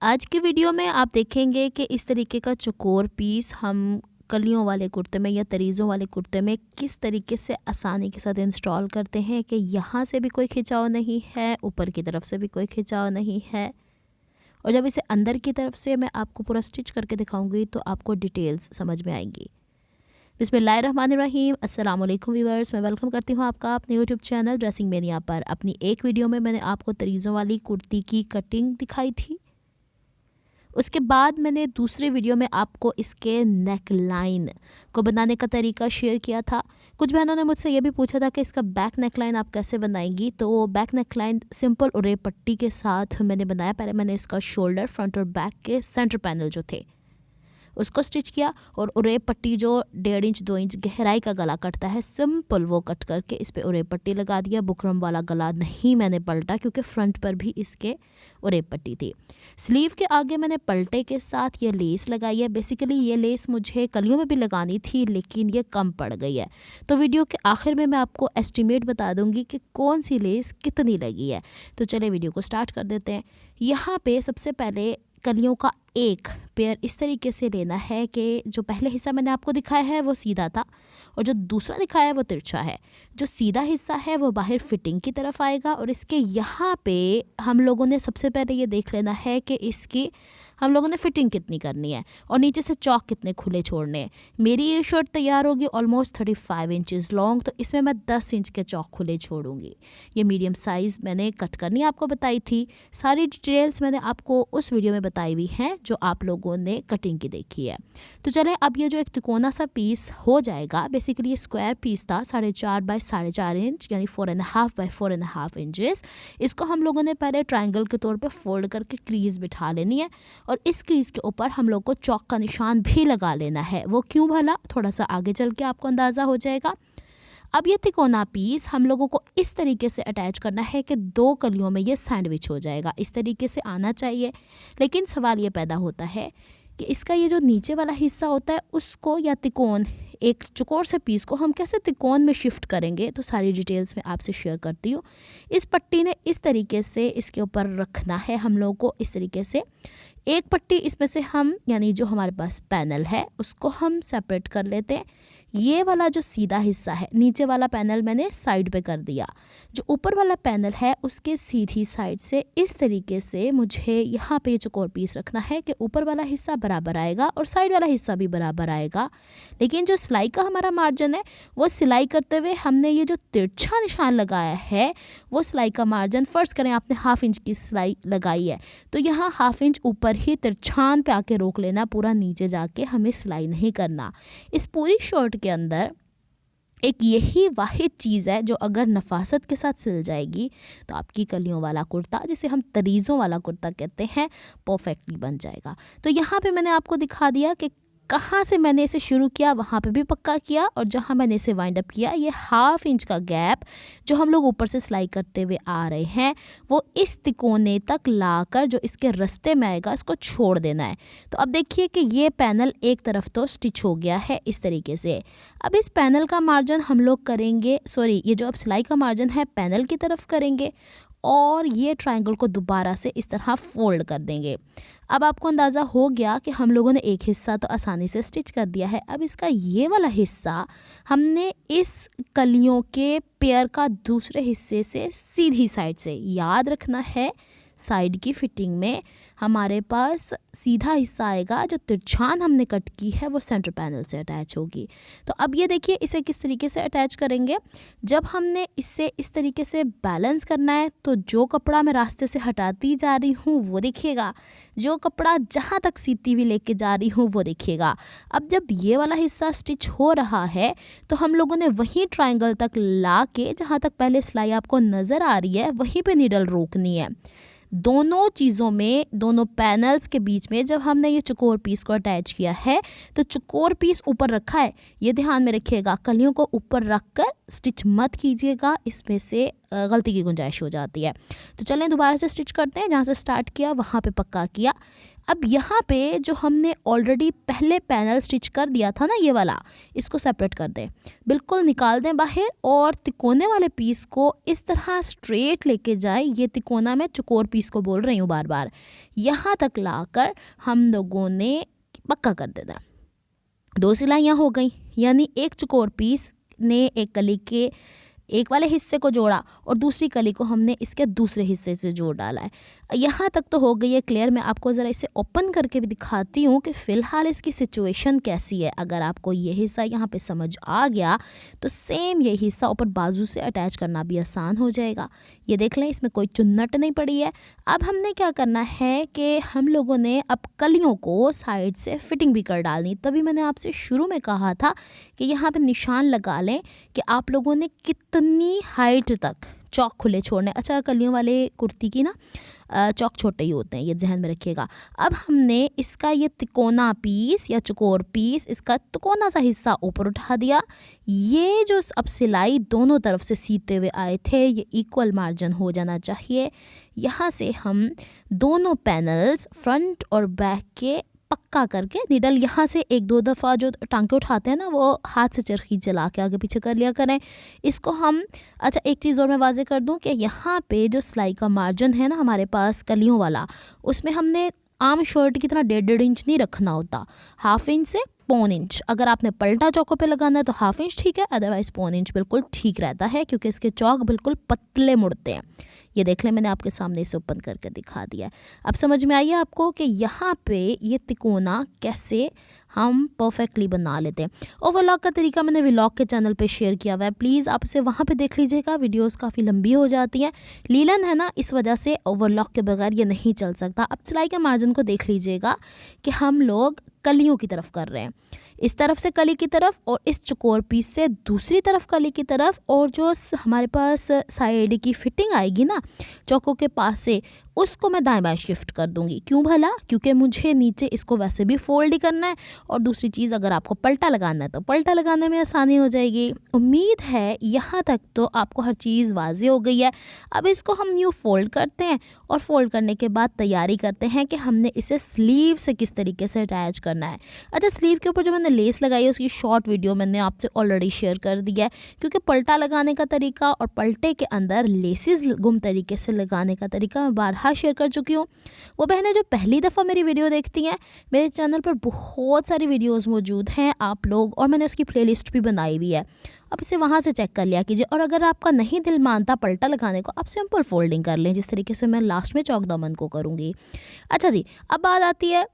आज की वीडियो में आप देखेंगे कि इस तरीके का चौकोर पीस हम कलियों वाले कुर्ते में या तरीज़ों वाले कुर्ते में किस तरीके से आसानी के साथ इंस्टॉल करते हैं कि यहाँ से भी कोई खिंचाव नहीं है, ऊपर की तरफ से भी कोई खिंचाव नहीं है। और जब इसे अंदर की तरफ से मैं आपको पूरा स्टिच करके दिखाऊंगी तो आपको डिटेल्स समझ में आएंगी। बिस्मिल्लाहिर्रहमानिर्रहीम। अस्सलाम वालेकुम व्यूअर्स, मैं वेलकम करती हूँ आपका अपने यूट्यूब चैनल ड्रेसिंग मेनिया पर। अपनी एक वीडियो में मैंने आपको तरीज़ों वाली कुर्ती की कटिंग दिखाई थी। उसके बाद मैंने दूसरे वीडियो में आपको इसके नेक लाइन को बनाने का तरीका शेयर किया था। कुछ बहनों ने मुझसे ये भी पूछा था कि इसका बैक नेक लाइन आप कैसे बनाएंगी। तो बैक नेक लाइन सिंपल उरे पट्टी के साथ मैंने बनाया। पहले मैंने इसका शोल्डर, फ्रंट और बैक के सेंटर पैनल जो थे उसको स्टिच किया और उरे पट्टी जो 1.5 इंच 2 इंच गहराई का गला कटता है सिंपल वो कट करके इस पे उरे पट्टी लगा दिया। बुकरम वाला गला नहीं मैंने पलटा क्योंकि फ्रंट पर भी इसके उरे पट्टी थी। स्लीव के आगे मैंने पलटे के साथ ये लेस लगाई है। बेसिकली ये लेस मुझे कलियों में भी लगानी थी लेकिन ये कम पड़ गई है, तो वीडियो के आखिर में मैं आपको एस्टिमेट बता दूंगी कि कौन सी लेस कितनी लगी है। तो चले वीडियो को स्टार्ट कर देते हैं। यहाँ पे सबसे पहले कलियों का एक पेयर इस तरीके से लेना है कि जो पहले हिस्सा मैंने आपको दिखाया है वो सीधा था और जो दूसरा दिखाया है वो तिरछा है। जो सीधा हिस्सा है वो बाहर फिटिंग की तरफ आएगा और इसके यहाँ पे हम लोगों ने सबसे पहले ये देख लेना है कि इसकी हम लोगों ने फिटिंग कितनी करनी है और नीचे से चौक कितने खुले छोड़ने हैं। मेरी ये शर्ट तैयार होगी ऑलमोस्ट 35 इंचज़ लॉन्ग, तो इसमें मैं 10 इंच के चौक खुले छोड़ूंगी। ये मीडियम साइज़ मैंने कट करनी आपको बताई थी। सारी डिटेल्स मैंने आपको उस वीडियो में बताई हुई हैं जो आप लोगों ने कटिंग की देखी है। तो चले अब ये जो एक तिकोना सा पीस हो जाएगा, बेसिकली ये स्क्वायर पीस था 4.5 बाय 4.5 इंच यानी 4.5 बाय 4.5 इंचज़। इसको हम लोगों ने पहले ट्रायंगल के तौर पर फोल्ड करके क्रीज बिठा लेनी है और इस क्रीज के ऊपर हम लोग को चौक का निशान भी लगा लेना है। वो क्यों भला, थोड़ा सा आगे चल के आपको अंदाज़ा हो जाएगा। अब ये तिकोना पीस हम लोगों को इस तरीके से अटैच करना है कि 2 कलियों में ये सैंडविच हो जाएगा। इस तरीके से आना चाहिए। लेकिन सवाल ये पैदा होता है कि इसका ये जो नीचे वाला हिस्सा होता है उसको या तिकोन एक चौकोर से पीस को हम कैसे तिकोन में शिफ्ट करेंगे, तो सारी डिटेल्स मैं आपसे शेयर करती हूँ। इस पट्टी ने इस तरीके से इसके ऊपर रखना है हम लोगों को। इस तरीके से एक पट्टी इसमें से हम यानी जो हमारे पास पैनल है उसको हम सेपरेट कर लेते हैं। ये वाला जो सीधा हिस्सा है, नीचे वाला पैनल मैंने साइड पे कर दिया। जो ऊपर वाला पैनल है उसके सीधी साइड से इस तरीके से मुझे यहाँ पे चौकोर पीस रखना है कि ऊपर वाला हिस्सा बराबर आएगा और साइड वाला हिस्सा भी बराबर आएगा। लेकिन जो सिलाई का हमारा मार्जिन है वो सिलाई करते हुए हमने ये जो तिरछा निशान लगाया है वो सिलाई का मार्जिन, फ़र्ज़ करें आपने 1/2 इंच की सिलाई लगाई है तो यहाँ 1/2 इंच ऊपर ही तिरछान पे आके रोक लेना, पूरा नीचे जाके हमें सिलाई नहीं करना। इस पूरी शर्ट के अंदर एक यही वाहिद चीज़ है जो अगर नफासत के साथ सिल जाएगी तो आपकी कलियों वाला कुर्ता, जिसे हम तरीज़ों वाला कुर्ता कहते हैं, परफेक्टली बन जाएगा। तो यहाँ पे मैंने आपको दिखा दिया कि कहाँ से मैंने इसे शुरू किया, वहाँ पे भी पक्का किया और जहाँ मैंने इसे वाइंड अप किया ये 1/2 इंच का गैप जो हम लोग ऊपर से सिलाई करते हुए आ रहे हैं वो इस तिकोने तक लाकर जो इसके रास्ते में आएगा इसको छोड़ देना है। तो अब देखिए कि ये पैनल एक तरफ तो स्टिच हो गया है इस तरीके से। अब इस पैनल का मार्जिन हम लोग करेंगे, ये जो अब सिलाई का मार्जिन है पैनल की तरफ करेंगे और ये ट्रायंगल को दोबारा से इस तरह फोल्ड कर देंगे। अब आपको अंदाज़ा हो गया कि हम लोगों ने एक हिस्सा तो आसानी से स्टिच कर दिया है। अब इसका ये वाला हिस्सा हमने इस कलियों के पेयर का दूसरे हिस्से से सीधी साइड से, याद रखना है साइड की फिटिंग में हमारे पास सीधा हिस्सा आएगा, जो तिरछान हमने कट की है वो सेंटर पैनल से अटैच होगी। तो अब ये देखिए इसे किस तरीके से अटैच करेंगे। जब हमने इससे इस तरीके से बैलेंस करना है तो जो कपड़ा मैं रास्ते से हटाती जा रही हूँ वो देखिएगा, जो कपड़ा जहाँ तक सीती हुई लेके जा रही हूँ वो देखिएगा। अब जब ये वाला हिस्सा स्टिच हो रहा है तो हम लोगों ने वहीं ट्रायंगल तक ला के जहाँ तक पहले सिलाई आपको नज़र आ रही है वहीं पे नीडल रोकनी है। दोनों चीज़ों में, दोनों पैनल्स के बीच में जब हमने ये चौकोर पीस को अटैच किया है तो चौकोर पीस ऊपर रखा है, ये ध्यान में रखिएगा। कलियों को ऊपर रख कर स्टिच मत कीजिएगा, इसमें से गलती की गुंजाइश हो जाती है। तो चलें दोबारा से स्टिच करते हैं, जहाँ से स्टार्ट किया वहाँ पे पक्का किया। अब यहाँ पे जो हमने ऑलरेडी पहले पैनल स्टिच कर दिया था ना, ये वाला, इसको सेपरेट कर दें, बिल्कुल निकाल दें बाहर और तिकोने वाले पीस को इस तरह स्ट्रेट लेके जाएं। ये तिकोना मैं चौकोर पीस को बोल रही हूँ बार बार, यहाँ तक लाकर हम लोगों ने पक्का कर देना। 2 सिलाइयाँ हो गई, यानी एक चौकोर पीस ने एक कली के एक वाले हिस्से को जोड़ा और दूसरी कली को हमने इसके दूसरे हिस्से से जोड़ डाला है। यहाँ तक तो हो गई है क्लियर। मैं आपको ज़रा इसे ओपन करके भी दिखाती हूँ कि फ़िलहाल इसकी सिचुएशन कैसी है। अगर आपको ये हिस्सा यहाँ पे समझ आ गया तो सेम ये हिस्सा ऊपर बाजू से अटैच करना भी आसान हो जाएगा। ये देख लें, इसमें कोई चुन्नट नहीं पड़ी है। अब हमने क्या करना है कि हम लोगों ने अब कलियों को साइड से फिटिंग भी कर डालनी। तभी मैंने आपसे शुरू में कहा था कि यहाँ पर निशान लगा लें कि आप लोगों ने कितनी हाइट तक चौक खुले छोड़ने। अच्छा, कलियों वाले कुर्ती की ना चौक छोटे ही होते हैं, ये ध्यान में रखिएगा। अब हमने इसका ये तिकोना पीस या चौकोर पीस, इसका तिकोना सा हिस्सा ऊपर उठा दिया। ये जो अब सिलाई दोनों तरफ से सीते हुए आए थे, ये इक्वल मार्जिन हो जाना चाहिए। यहाँ से हम दोनों पैनल्स फ्रंट और बैक के पक्का करके निडल यहाँ से 1-2 दफ़ा जो टांके उठाते हैं ना, वो हाथ से चरखी चला के आगे पीछे कर लिया करें इसको हम। अच्छा, एक चीज़ और मैं वाज़े कर दूं कि यहाँ पे जो सिलाई का मार्जिन है ना हमारे पास कलियों वाला, उसमें हमने आम शर्ट की तरह 1.5 इंच नहीं रखना होता, 1/2 इंच से 1.25 इंच। अगर आपने पलटा चौकों पे लगाना है तो 1/2 इंच ठीक है, अदरवाइज़ 1.25 इंच बिल्कुल ठीक रहता है, क्योंकि इसके चौक बिल्कुल पतले मुड़ते हैं। ये देख लें, मैंने आपके सामने इसे ओपन करके दिखा दिया है। अब समझ में आई है आपको कि यहाँ पे ये तिकोना कैसे हम परफेक्टली बना लेते हैं। ओवरलॉक का तरीका मैंने व्लॉग के चैनल पे शेयर किया हुआ है, प्लीज़ आप इसे वहाँ पे देख लीजिएगा। वीडियोस काफ़ी लंबी हो जाती हैं, लीलन है ना, इस वजह से ओवरलॉक के बगैर ये नहीं चल सकता। अब सिलाई के मार्जिन को देख लीजिएगा कि हम लोग कलियों की तरफ कर रहे हैं, इस तरफ से कली की तरफ और इस चौकोर पीस से दूसरी तरफ कली की तरफ, और जो हमारे पास साइड की फिटिंग आएगी ना चौकों के पास से, उसको मैं दाएं बाएं शिफ्ट कर दूंगी। क्यों भला? क्योंकि मुझे नीचे इसको वैसे भी फोल्ड ही करना है, और दूसरी चीज़ अगर आपको पलटा लगाना है तो पलटा लगाने में आसानी हो जाएगी। उम्मीद है यहाँ तक तो आपको हर चीज़ वाज़े हो गई है। अब इसको हम यूँ फोल्ड करते हैं और फोल्ड करने के बाद तैयारी करते हैं कि हमने इसे स्लीव से किस तरीके से अटैच करना है। अच्छा, स्लीव के ऊपर जो मैंने लेस लगाई है उसकी शॉर्ट वीडियो मैंने आपसे ऑलरेडी शेयर कर दिया है, क्योंकि पलटा लगाने का तरीका और पलटे के अंदर लेसेस गुम तरीके से लगाने का तरीका मैं बारहा शेयर कर चुकी हूँ। वो बहनें जो पहली दफ़ा मेरी वीडियो देखती हैं, मेरे चैनल पर बहुत सारी वीडियोस मौजूद हैं आप लोग, और मैंने उसकी प्लेलिस्ट भी बनाई हुई है, आप इसे वहाँ से चेक कर लिया कीजिए। और अगर आपका नहीं दिल मानता पलटा लगाने को, आप सिंपल फोल्डिंग कर लें, जिस तरीके से मैं लास्ट में चौक दामन को करूँगी। अच्छा जी, अब बात आती है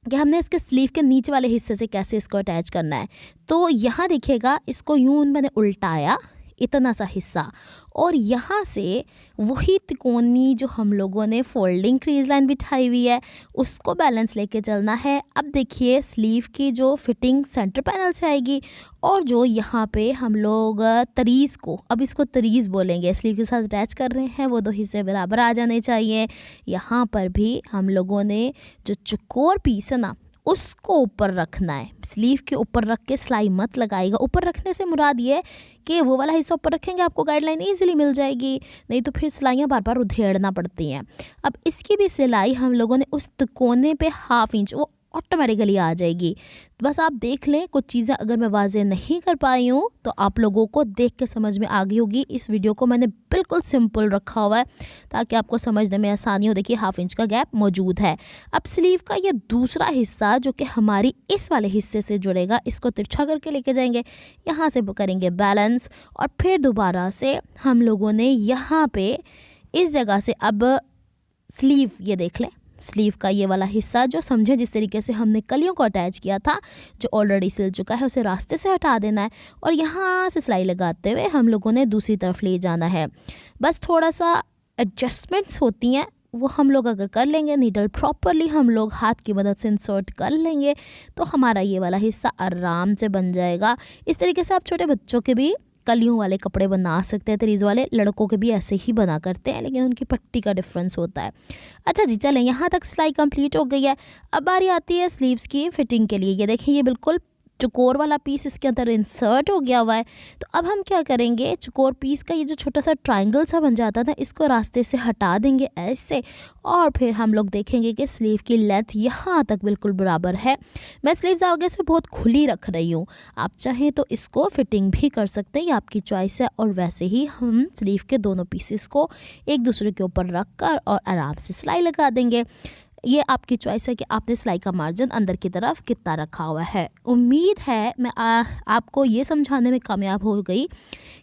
कि हमने इसके स्लीव के नीचे वाले हिस्से से कैसे इसको अटैच करना है। तो यहाँ देखिएगा, इसको यूँ मैंने उल्टाया, इतना सा हिस्सा, और यहाँ से वही तिकोनी जो हम लोगों ने फोल्डिंग क्रीज लाइन बिठाई हुई है उसको बैलेंस लेके चलना है। अब देखिए, स्लीव की जो फिटिंग सेंटर पैनल से आएगी, और जो यहाँ पे हम लोग तरीज़ को, अब इसको तरीज़ बोलेंगे, स्लीव के साथ अटैच कर रहे हैं, वो 2 हिस्से बराबर आ जाने चाहिए। यहाँ पर भी हम लोगों ने जो चौकोर पीस है ना उसको ऊपर रखना है, स्लीव के ऊपर रख के सिलाई मत लगाएगा। ऊपर रखने से मुराद ये है कि वो वाला हिस्सा ऊपर रखेंगे, आपको गाइडलाइन ईजिली मिल जाएगी, नहीं तो फिर सिलाइयाँ बार बार उधेड़ना पड़ती हैं। अब इसकी भी सिलाई हम लोगों ने उस कोने पे 1/2 इंच, वो ऑटोमेटिकली आ जाएगी। बस आप देख लें, कुछ चीज़ें अगर मैं वाज़े नहीं कर पाई हूँ तो आप लोगों को देख के समझ में आ गई होगी। इस वीडियो को मैंने बिल्कुल सिंपल रखा हुआ है ताकि आपको समझने में आसानी हो। देखिए, 1/2 इंच का गैप मौजूद है। अब स्लीव का ये दूसरा हिस्सा जो कि हमारी इस वाले हिस्से से जुड़ेगा, इसको तिरछा करके लेके जाएंगे, यहाँ से करेंगे बैलेंस, और फिर दोबारा से हम लोगों ने यहाँ पे इस जगह से अब स्लीव, ये देख लें, स्लीव का ये वाला हिस्सा जो समझे जिस तरीके से हमने कलियों को अटैच किया था, जो ऑलरेडी सिल चुका है, उसे रास्ते से हटा देना है, और यहाँ से सिलाई लगाते हुए हम लोगों ने दूसरी तरफ ले जाना है। बस थोड़ा सा एडजस्टमेंट्स होती हैं, वो हम लोग अगर कर लेंगे, नीडल प्रॉपरली हम लोग हाथ की मदद से इंसर्ट कर लेंगे, तो हमारा ये वाला हिस्सा आराम से बन जाएगा। इस तरीके से आप छोटे बच्चों के भी कलियों वाले कपड़े बना सकते हैं, तरीज़ वाले, लड़कों के भी ऐसे ही बना करते हैं, लेकिन उनकी पट्टी का डिफरेंस होता है। अच्छा जी, चलें, यहाँ तक सिलाई कंप्लीट हो गई है। अब बारी आती है स्लीव्स की फिटिंग के लिए। ये देखें, ये बिल्कुल चौकोर वाला पीस इसके अंदर इंसर्ट हो गया हुआ है। तो अब हम क्या करेंगे, चौकोर पीस का ये जो छोटा सा ट्रायंगल सा बन जाता था, इसको रास्ते से हटा देंगे ऐसे, और फिर हम लोग देखेंगे कि स्लीव की लेंथ यहाँ तक बिल्कुल बराबर है। मैं स्लीव्स आगे से बहुत खुली रख रही हूँ, आप चाहें तो इसको फिटिंग भी कर सकते हैं, ये आपकी चॉइस है। और वैसे ही हम स्लीव के दोनों पीसेस को एक दूसरे के ऊपर रख कर और आराम से सिलाई लगा देंगे। ये आपकी चॉइस है कि आपने सिलाई का मार्जिन अंदर की तरफ कितना रखा हुआ है। उम्मीद है मैं आपको ये समझाने में कामयाब हो गई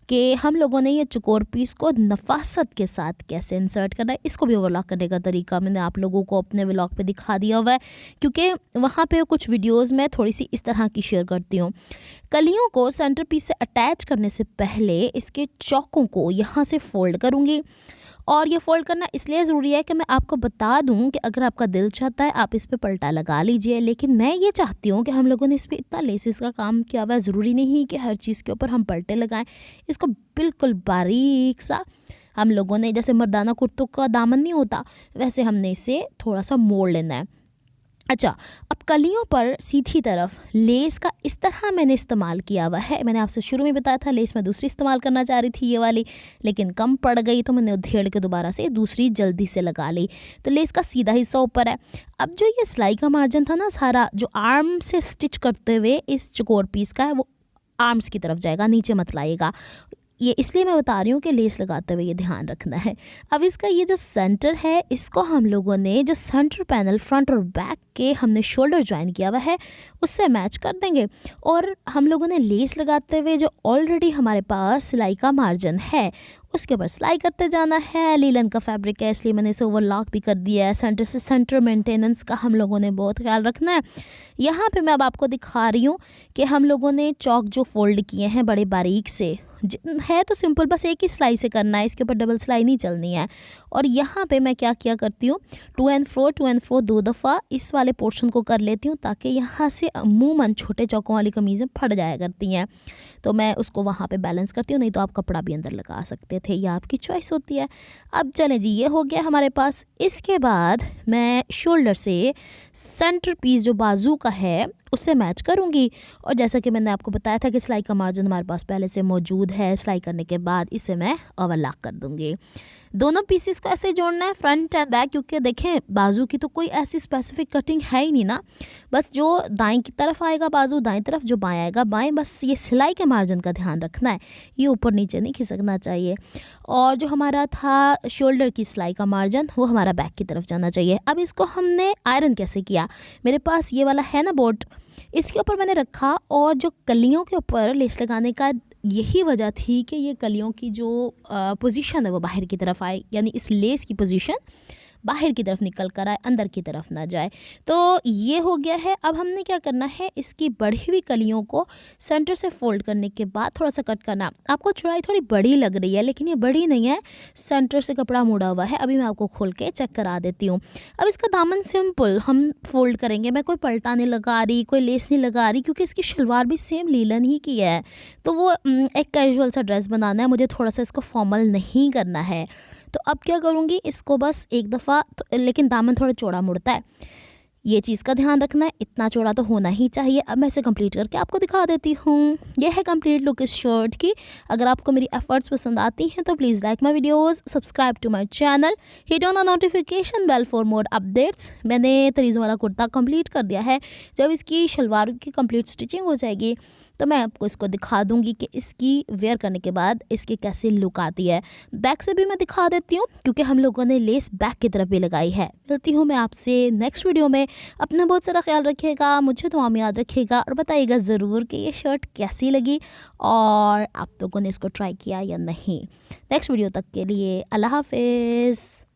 कि हम लोगों ने ये चौकोर पीस को नफासत के साथ कैसे इंसर्ट करना है। इसको भी ओवरलॉक करने का तरीका मैंने आप लोगों को अपने व्लॉग पे दिखा दिया हुआ है, क्योंकि वहाँ पे कुछ वीडियोस में थोड़ी सी इस तरह की शेयर करती हूँ। कलियों को सेंटर पीस से अटैच करने से पहले इसके चौकों को यहाँ से फोल्ड करूँगी, और ये फ़ोल्ड करना इसलिए ज़रूरी है कि मैं आपको बता दूं कि अगर आपका दिल चाहता है आप इस पे पलटा लगा लीजिए, लेकिन मैं ये चाहती हूँ कि हम लोगों ने इस पे इतना लेसिस का काम किया हुआ है, ज़रूरी नहीं कि हर चीज़ के ऊपर हम पलटे लगाएं। इसको बिल्कुल बारीक सा हम लोगों ने, जैसे मर्दाना कुर्तों का दामन नहीं होता, वैसे हमने इसे थोड़ा सा मोड़ लेना है। अच्छा, अब कलियों पर सीधी तरफ लेस का इस तरह मैंने इस्तेमाल किया हुआ है। मैंने आपसे शुरू में बताया था लेस मैं दूसरी इस्तेमाल करना चाह रही थी, ये वाली, लेकिन कम पड़ गई तो मैंने उधेड़ के दोबारा से दूसरी जल्दी से लगा ली। तो लेस का सीधा हिस्सा ऊपर है। अब जो ये सिलाई का मार्जिन था ना सारा, जो आर्म से स्टिच करते हुए इस चौकोर पीस का है, वो आर्म्स की तरफ जाएगा, नीचे मत लाइएगा। ये इसलिए मैं बता रही हूँ कि लेस लगाते हुए ये ध्यान रखना है। अब इसका ये जो सेंटर है, इसको हम लोगों ने जो सेंटर पैनल फ्रंट और बैक के हमने शोल्डर ज्वाइन किया हुआ है उससे मैच कर देंगे, और हम लोगों ने लेस लगाते हुए जो ऑलरेडी हमारे पास सिलाई का मार्जिन है उसके ऊपर सिलाई करते जाना है। लीलन का फैब्रिक है इसलिए मैंने इसे ओवरलॉक भी कर दिया है। सेंटर से सेंटर मेंटेनेंस का हम लोगों ने बहुत ख्याल रखना है। यहाँ पे मैं अब आपको दिखा रही हूँ कि हम लोगों ने चौक जो फोल्ड किए हैं बड़े बारीक से, है तो सिंपल, बस एक ही सिलाई से करना है, इसके ऊपर डबल सिलाई नहीं चलनी है। और यहाँ पे मैं क्या किया करती हूँ, टू एंड फ्रो 2 दफ़ा इस वाले पोर्शन को कर लेती हूँ, ताकि यहाँ से अमूमन छोटे चौकों वाली कमीज़ें फट जाया करती हैं, तो मैं उसको वहाँ पे बैलेंस करती हूँ। नहीं तो आप कपड़ा भी अंदर लगा सकते थे, यह आपकी चॉइस होती है। अब चलें जी, ये हो गया हमारे पास। इसके बाद मैं शोल्डर से सेंटर पीस जो बाजू का है उससे मैच करूँगी, और जैसा कि मैंने आपको बताया था कि सिलाई का मार्जिन हमारे पास पहले से मौजूद है, सिलाई करने के बाद इसे मैं ओवरलॉक कर दूँगी। दोनों पीसेस को ऐसे जोड़ना है फ्रंट एंड बैक, क्योंकि देखें बाजू की तो कोई ऐसी स्पेसिफिक कटिंग है ही नहीं ना, बस जो दाएं की तरफ आएगा बाजू दाएं तरफ, जो बाएं आएगा बाएं, बस ये सिलाई के मार्जिन का ध्यान रखना है, ये ऊपर नीचे नहीं खिसकना चाहिए। और जो हमारा था शोल्डर की सिलाई का मार्जिन, वो हमारा बैक की तरफ जाना चाहिए। अब इसको हमने आयरन कैसे किया, मेरे पास ये वाला है ना बोर्ड, इसके ऊपर मैंने रखा, और जो कलियों के ऊपर लेस लगाने का यही वजह थी कि ये कलियों की जो पोजीशन है वो बाहर की तरफ आए, यानी इस लेस की पोजीशन बाहर की तरफ निकल कर आए, अंदर की तरफ ना जाए। तो ये हो गया है। अब हमने क्या करना है, इसकी बढ़ी हुई कलियों को सेंटर से फोल्ड करने के बाद थोड़ा सा कट करना। आपको चौड़ाई थोड़ी बड़ी लग रही है, लेकिन ये बड़ी नहीं है, सेंटर से कपड़ा मुड़ा हुआ है। अभी मैं आपको खोल के चेक करा देती हूँ। अब इसका दामन सिंपल हम फोल्ड करेंगे, मैं कोई पलटा नहीं लगा रही, कोई लेस नहीं लगा रही, क्योंकि इसकी शलवार भी सेम लीलन ही की है, तो वो एक कैजुअल सा ड्रेस बनाना है, मुझे थोड़ा सा इसको फॉर्मल नहीं करना है। तो अब क्या करूँगी, इसको बस एक दफ़ा लेकिन दामन थोड़ा चौड़ा मुड़ता है, ये चीज़ का ध्यान रखना है, इतना चौड़ा तो होना ही चाहिए। अब मैं इसे कंप्लीट करके आपको दिखा देती हूँ। यह है कंप्लीट लुक इस शर्ट की। अगर आपको मेरी एफर्ट्स पसंद आती हैं तो please like my videos, subscribe to my channel, hit on the notification bell for more updates. मैंने तरीज़ों वाला कुर्ता कंप्लीट कर दिया है। जब इसकी शलवार की कंप्लीट स्टिचिंग हो जाएगी तो मैं आपको इसको दिखा दूंगी कि इसकी वेयर करने के बाद इसकी कैसी लुक आती है। बैक से भी मैं दिखा देती हूँ, क्योंकि हम लोगों ने लेस बैक की तरफ भी लगाई है। मिलती हूँ मैं आपसे नेक्स्ट वीडियो में। अपना बहुत सारा ख्याल रखिएगा, मुझे दुआ में याद रखिएगा, और बताइएगा ज़रूर कि ये शर्ट कैसी लगी और आप लोगों ने इसको ट्राई किया या नहीं। नेक्स्ट वीडियो तक के लिए अल्लाह हाफिज़।